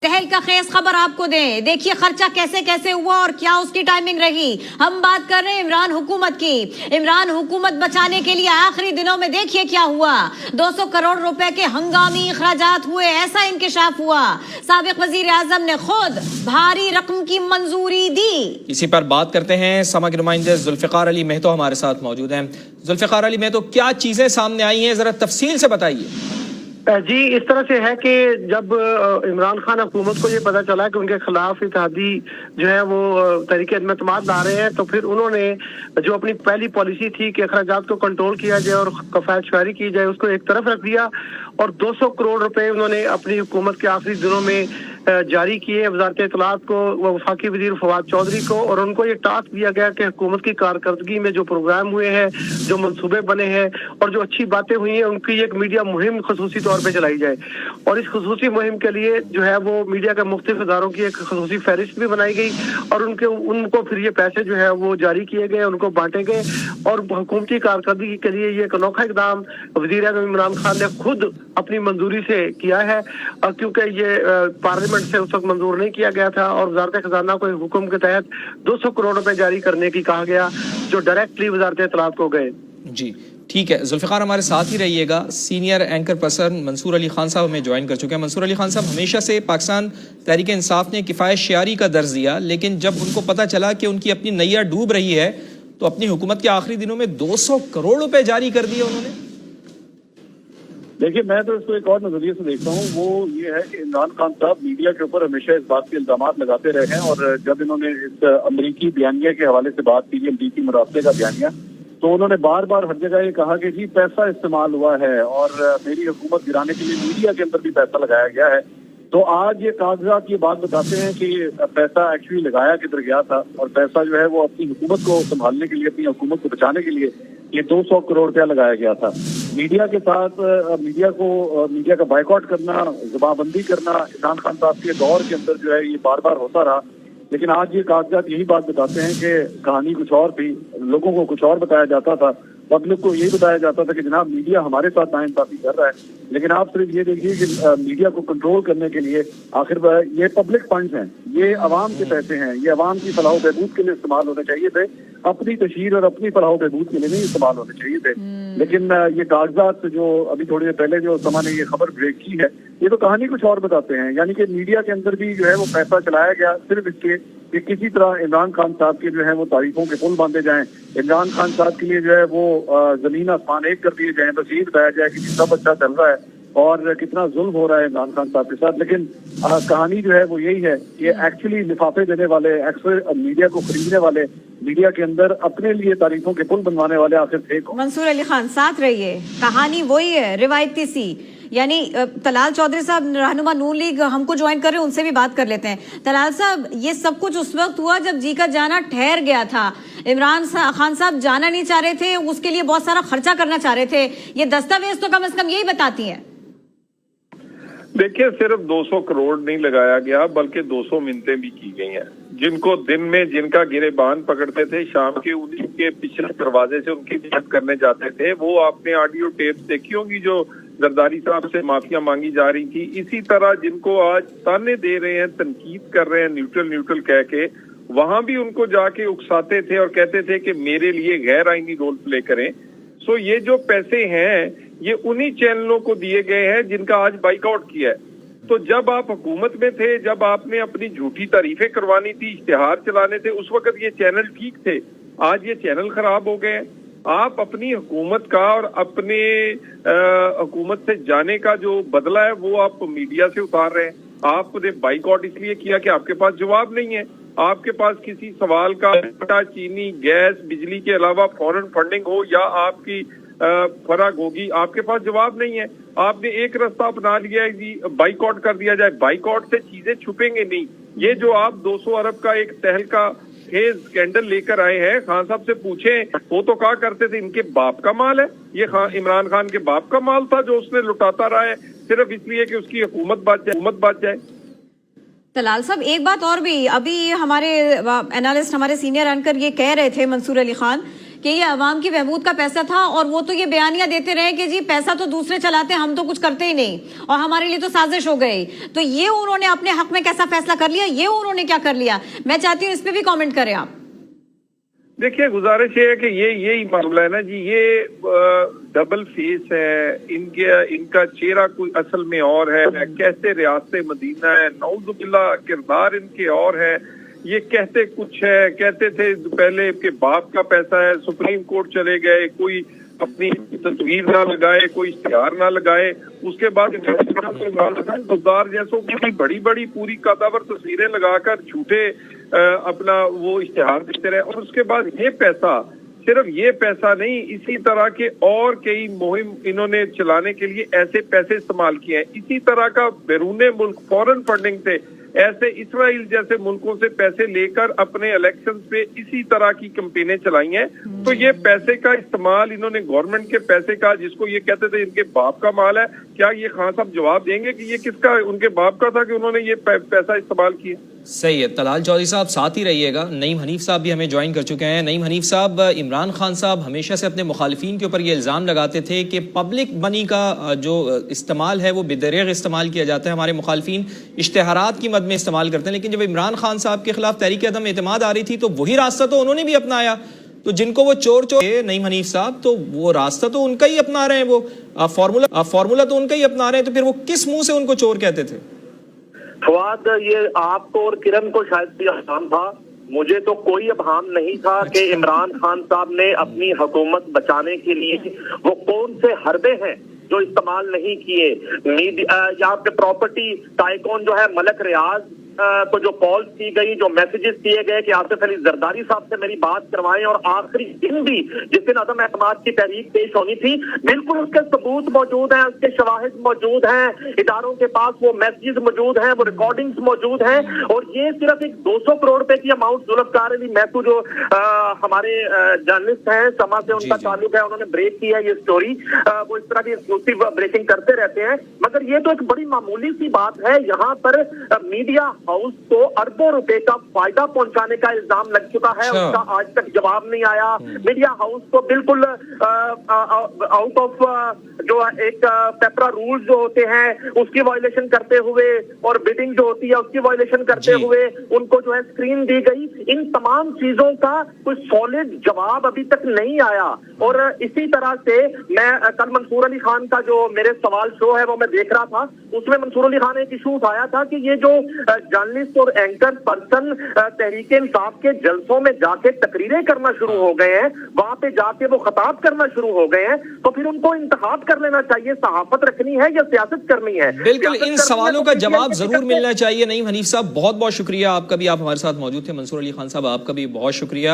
تہل کا خیز خبر آپ کو دیں، دیکھیے خرچہ کیسے کیسے ہوا اور کیا اس کی ٹائمنگ رہی۔ ہم بات کر رہے ہیں عمران حکومت کی۔ عمران حکومت بچانے کے لیے آخری دنوں میں دیکھیے کیا ہوا۔ 200 کروڑ روپے کے ہنگامی اخراجات ہوئے، ایسا انکشاف ہوا۔ سابق وزیر اعظم نے خود بھاری رقم کی منظوری دی۔ اسی پر بات کرتے ہیں، سما کے نمائندے ذوالفقار علی مہتو ہمارے ساتھ موجود ہیں۔ ذوالفقار علی مہتو، کیا چیزیں سامنے آئی ہیں، ذرا تفصیل سے بتائیے۔ جی، اس طرح سے ہے کہ جب عمران خان حکومت کو یہ پتا چلا کہ ان کے خلاف اتحادی جو ہے وہ تحریک عدم اعتماد لا رہے ہیں، تو پھر انہوں نے جو اپنی پہلی پالیسی تھی کہ اخراجات کو کنٹرول کیا جائے اور کفایت شعاری کی جائے، اس کو ایک طرف رکھ دیا اور 200 کروڑ روپے انہوں نے اپنی حکومت کے آخری دنوں میں جاری کیے وزارت اطلاعات کو، وفاقی وزیر فواد چودھری کو، اور ان کو یہ ٹاسک دیا گیا کہ حکومت کی کارکردگی میں جو پروگرام ہوئے ہیں، جو منصوبے بنے ہیں اور جو اچھی باتیں ہوئی ہیں، ان کی ایک میڈیا مہم خصوصی طور پہ چلائی جائے۔ اور اس خصوصی مہم کے لیے جو ہے وہ میڈیا کے مختلف اداروں کی ایک خصوصی فہرست بھی بنائی گئی اور ان کو پھر یہ پیسے جو ہے وہ جاری کیے گئے، ان کو بانٹے گئے۔ اور حکومتی کارکردگی کے لیے یہ ایک انوکھا اقدام وزیر اعظم عمران خان نے خود اپنی منظوری سے کیا ہے، کیونکہ یہ پارلیمنٹ سے اس وقت منظور نہیں کیا گیا تھا اور وزارت خزانہ کو حکم کے تحت 200 کروڑ روپے جاری کرنے کی کہا گیا، جو ڈائریکٹلی وزارت اطلاعات کو گئے۔ جی ٹھیک ہے، ذوالفقار ہمارے ساتھ ہی رہیے گا۔ سینئر اینکر پرسن منصور علی خان صاحب ہمیں جوائن کر چکے ہیں۔ منصور علی خان صاحب، ہمیشہ سے پاکستان تحریک انصاف نے کفایت شعاری کا درس دیا، لیکن جب ان کو پتہ چلا کہ ان کی اپنی نیا ڈوب رہی ہے تو اپنی حکومت کے آخری دنوں میں 200 کروڑ روپے جاری کر دیے انہوں نے۔ دیکھیے، میں تو اس کو ایک اور نظریے سے دیکھتا ہوں، وہ یہ ہے کہ عمران خان صاحب میڈیا کے اوپر ہمیشہ اس بات کے الزامات لگاتے رہے ہیں، اور جب انہوں نے اس امریکی بیانیے کے حوالے سے بات کی، امریکی کی مراسلے کا بیانیہ، تو انہوں نے بار بار ہر جگہ یہ کہا کہ جی پیسہ استعمال ہوا ہے اور میری حکومت گرانے کے لیے میڈیا کے اندر بھی پیسہ لگایا گیا ہے۔ تو آج یہ کاغذات یہ بات بتاتے ہیں کہ پیسہ ایکچولی لگایا کدھر گیا تھا، اور پیسہ جو ہے وہ اپنی حکومت کو سنبھالنے کے لیے، اپنی حکومت کو بچانے کے لیے یہ 200 کروڑ روپیہ لگایا گیا تھا۔ میڈیا کے ساتھ میڈیا کا بائیکاٹ کرنا، زبان بندی کرنا عمران خان صاحب کے دور کے اندر جو ہے یہ بار بار ہوتا رہا، لیکن آج یہ کاغذات یہی بات بتاتے ہیں کہ کہانی کچھ اور تھی، لوگوں کو کچھ اور بتایا جاتا تھا، پبلک کو یہی بتایا جاتا تھا کہ جناب میڈیا ہمارے ساتھ ناانصافی کر رہا ہے۔ لیکن آپ صرف یہ دیکھیے کہ میڈیا کو کنٹرول کرنے کے لیے آخر یہ پبلک فنڈز ہیں، یہ عوام کے پیسے ہیں، یہ عوام کی فلاح و بہبود کے لیے استعمال ہونے چاہیے تھے، اپنی تشہیر اور اپنی فلاح و بہبود کے لیے نہیں استعمال ہونے چاہیے تھے۔ لیکن یہ کاغذات جو ابھی تھوڑی دیر پہلے جو سما نے یہ خبر بریک کی ہے، یہ تو کہانی کچھ اور بتاتے ہیں، یعنی کہ میڈیا کے اندر بھی جو ہے وہ پیسہ چلایا گیا صرف اس کے کہ کسی طرح عمران خان صاحب کے جو ہے وہ تعریفوں کے پل باندھے جائیں، عمران خان صاحب کے لیے جو ہے وہ زمین آسمان ایک کر دیے جائیں، بس یہ بتایا جائے کہ سب اچھا چل رہا ہے اور کتنا ظلم ہو رہا ہے عمران خان صاحب کے ساتھ۔ لیکن کہانی جو ہے وہ یہی ہے کہ ایکچولی لفافے دینے والے، اکثر میڈیا کو خریدنے والے، میڈیا کے اندر اپنے لیے تعریفوں کے پل بنوانے والے آخر تھے کون؟ منصور علی خان ساتھ رہیے، کہانی وہی ہے روایتی سی۔ یعنی طلال چودھری صاحب رہنما نون لیگ ہم کو جوائن کر رہے ہیں، ان سے بھی بات کر لیتے ہیں۔ طلال صاحب، یہ سب کچھ اس وقت ہوا جب جی کا جانا ٹھہر گیا تھا، عمران خان صاحب جانا نہیں چاہ رہے تھے، اس کے لیے بہت سارا خرچہ کرنا چاہ رہے تھے، یہ دستاویز تو کم از کم یہی بتاتی ہیں۔ دیکھیے، صرف 200 کروڑ نہیں لگایا گیا بلکہ 200 منتیں بھی کی گئی ہیں، جن کو دن میں جن کا گریبان پکڑتے تھے، شام کے انہیں کے پچھلے دروازے سے ان کی مدد کرنے جاتے تھے۔ وہ آپ نے آڈیو ٹیپس دیکھی ہوں گی جو زرداری صاحب سے معافیا مانگی جا رہی تھی۔ اسی طرح جن کو آج تانے دے رہے ہیں، تنقید کر رہے ہیں نیوٹرل کہہ کے، وہاں بھی ان کو جا کے اکساتے تھے اور کہتے تھے کہ میرے لیے غیر آئینی رول پلے کریں۔ سو یہ جو پیسے ہیں یہ انہی چینلوں کو دیے گئے ہیں جن کا آج بائیک آؤٹ کیا ہے۔ تو جب آپ حکومت میں تھے، جب آپ نے اپنی جھوٹی تعریفیں کروانی تھی، اشتہار چلانے تھے، اس وقت یہ چینل ٹھیک تھے، آج یہ چینل خراب ہو گئے ہیں۔ آپ اپنی حکومت کا اور اپنے حکومت سے جانے کا جو بدلہ ہے وہ آپ میڈیا سے اتار رہے ہیں۔ آپ نے بائیک آؤٹ اس لیے کیا کہ آپ کے پاس جواب نہیں ہے، آپ کے پاس کسی سوال کا آٹا، چینی، گیس، بجلی کے علاوہ فورن فنڈنگ ہو یا آپ کی فرق ہوگی، آپ کے پاس جواب نہیں ہے۔ آپ نے ایک رستہ اپنا لیا ہے جی بائیک آؤٹ کر دیا جائے، بائیک آؤٹ سے چیزیں چھپیں گے نہیں۔ یہ جو آپ 200 ارب کا ایک تہل کا خیز اسکینڈل لے کر آئے ہیں، خان صاحب سے پوچھیں، وہ تو کہا کرتے تھے ان کے باپ کا مال ہے، یہ عمران خان کے باپ کا مال تھا جو اس نے لٹاتا رہا ہے صرف اس لیے کہ اس کی حکومت بچ جائے۔ طلال صاحب، ایک بات اور بھی، ابھی ہمارے انالسٹ، ہمارے سینئر اینکر یہ کہہ رہے تھے منصور علی خان کہ یہ عوام کی بہبود کا پیسہ تھا، اور وہ تو یہ بیانیاں دیتے رہے کہ جی پیسہ تو دوسرے چلاتے ہیں، ہم تو کچھ کرتے ہی نہیں اور ہمارے لیے تو سازش ہو گئی. تو یہ انہوں نے اپنے حق میں کیسا فیصلہ کر لیا، یہ انہوں نے کیا کر لیا؟ میں چاہتی ہوں اس پہ بھی کامنٹ کریں آپ. دیکھیے گزارش یہ ہے کہ یہی معاملہ ہے نا جی، یہ ڈبل فیس ہے ان کا چہرہ کوئی اصل میں اور ہے، کیسے ریاست مدینہ ہے، نعوذ باللہ کردار ان کے اور ہے. یہ کہتے کچھ ہے، کہتے تھے پہلے کہ باپ کا پیسہ ہے، سپریم کورٹ چلے گئے، کوئی اپنی تصویر نہ لگائے، کوئی اشتہار نہ لگائے. اس کے بعد غدار جیسوں کی بڑی بڑی پوری قداور تصویریں لگا کر جھوٹے اپنا وہ اشتہار دیتے رہے. اور اس کے بعد یہ پیسہ، صرف یہ پیسہ نہیں، اسی طرح کے اور کئی مہم انہوں نے چلانے کے لیے ایسے پیسے استعمال کیے ہیں. اسی طرح کا بیرون ملک فورن فنڈنگ سے، ایسے اسرائیل جیسے ملکوں سے پیسے لے کر اپنے الیکشن پہ اسی طرح کی کمپینیں چلائی ہیں. تو یہ پیسے کا استعمال انہوں نے گورنمنٹ کے پیسے کا، جس کو یہ کہتے تھے ان کے باپ کا مال ہے، کیا یہ خان صاحب جواب دیں گے کہ یہ کس کا، ان کے باپ کا تھا کہ انہوں نے یہ پیسہ استعمال کیا؟ صحیح ہے. طلال چودھری صاحب ساتھ ہی رہیے گا. نعیم حنیف صاحب بھی ہمیں جوائن کر چکے ہیں. نعیم حنیف صاحب، عمران خان صاحب ہمیشہ سے اپنے مخالفین کے اوپر یہ الزام لگاتے تھے کہ پبلک منی کا جو استعمال ہے وہ بدریغ استعمال کیا جاتا ہے. ہمارے مخالفین اشتہارات کی مد میں استعمال کرتے ہیں، لیکن جب عمران خان صاحب کے خلاف تحریک عدم اعتماد آ رہی تھی تو وہی راستہ تو انہوں نے بھی اپنایا. تو جن کو وہ چور نعیم حنیف صاحب، تو وہ راستہ تو ان کا ہی اپنا رہے ہیں، وہ فارمولا تو ان کا ہی اپنا رہے ہیں. تو پھر وہ کس منہ سے ان کو چور کہتے تھے؟ فواد، یہ آپ کو اور کرن کو شاید بھی ابہام تھا، مجھے تو کوئی ابہام نہیں تھا کہ عمران خان صاحب نے اپنی حکومت بچانے کے لیے وہ کون سے حربے ہیں جو استعمال نہیں کیے. یہاں پہ پراپرٹی ٹائکون جو ہے ملک ریاض کو جو کالز کی گئی، جو میسیجز کیے گئے کہ آصف علی زرداری صاحب سے میری بات کروائیں، اور آخری دن بھی جس دن عدم اعتماد کی تحریک پیش ہونی تھی، بالکل اس کے ثبوت موجود ہیں، اس کے شواہد موجود ہیں، اداروں کے پاس وہ میسیجز موجود ہیں، وہ ریکارڈنگز موجود ہیں. اور یہ صرف ایک 200 کروڑ روپے کی اماؤنٹ ذوالفقار علی محسو جو ہمارے جرنلسٹ ہیں، سما سے ان کا تعلق ہے، انہوں نے بریک کی ہے یہ سٹوری. وہ اس طرح کی ایکسکلوسیو بریکنگ کرتے رہتے ہیں، مگر یہ تو ایک بڑی معمولی سی بات ہے. یہاں پر میڈیا ہاؤس کو اربوں روپے کا فائدہ پہنچانے کا الزام لگ چکا ہے، اس کا آج تک جواب نہیں آیا. میڈیا ہاؤس کو بالکل آؤٹ آف جو ایک پیپرا رولز جو ہوتے ہیں اس کی وائلیشن کرتے ہوئے، اور بیڈنگ جو ہوتی ہے اس کی وائلیشن کرتے ہوئے ان کو جو ہے اسکرین دی گئی. ان تمام چیزوں کا کوئی سالڈ جواب ابھی تک نہیں آیا. اور اسی طرح سے میں کل منصور علی خان کا جو میرے سوال شو ہے وہ میں دیکھ رہا تھا، اس میں منصور علی خان نے ایک ایشو اٹھایا تھا کہ یہ جو جرنلسٹ اور اینکر پرسن تحریک انصاف کے جلسوں میں جا کے تقریریں کرنا شروع ہو گئے ہیں، وہاں پہ جا کے وہ خطاب کرنا شروع ہو گئے ہیں، تو پھر ان کو انتخاب کر لینا چاہیے، صحافت رکھنی ہے یا سیاست کرنی ہے. بالکل ان سوالوں کا جواب ضرور ملنا چاہیے. نعیم حنیف صاحب بہت بہت شکریہ آپ کا بھی، آپ ہمارے ساتھ موجود تھے. منصور علی خان صاحب آپ کا بھی بہت شکریہ.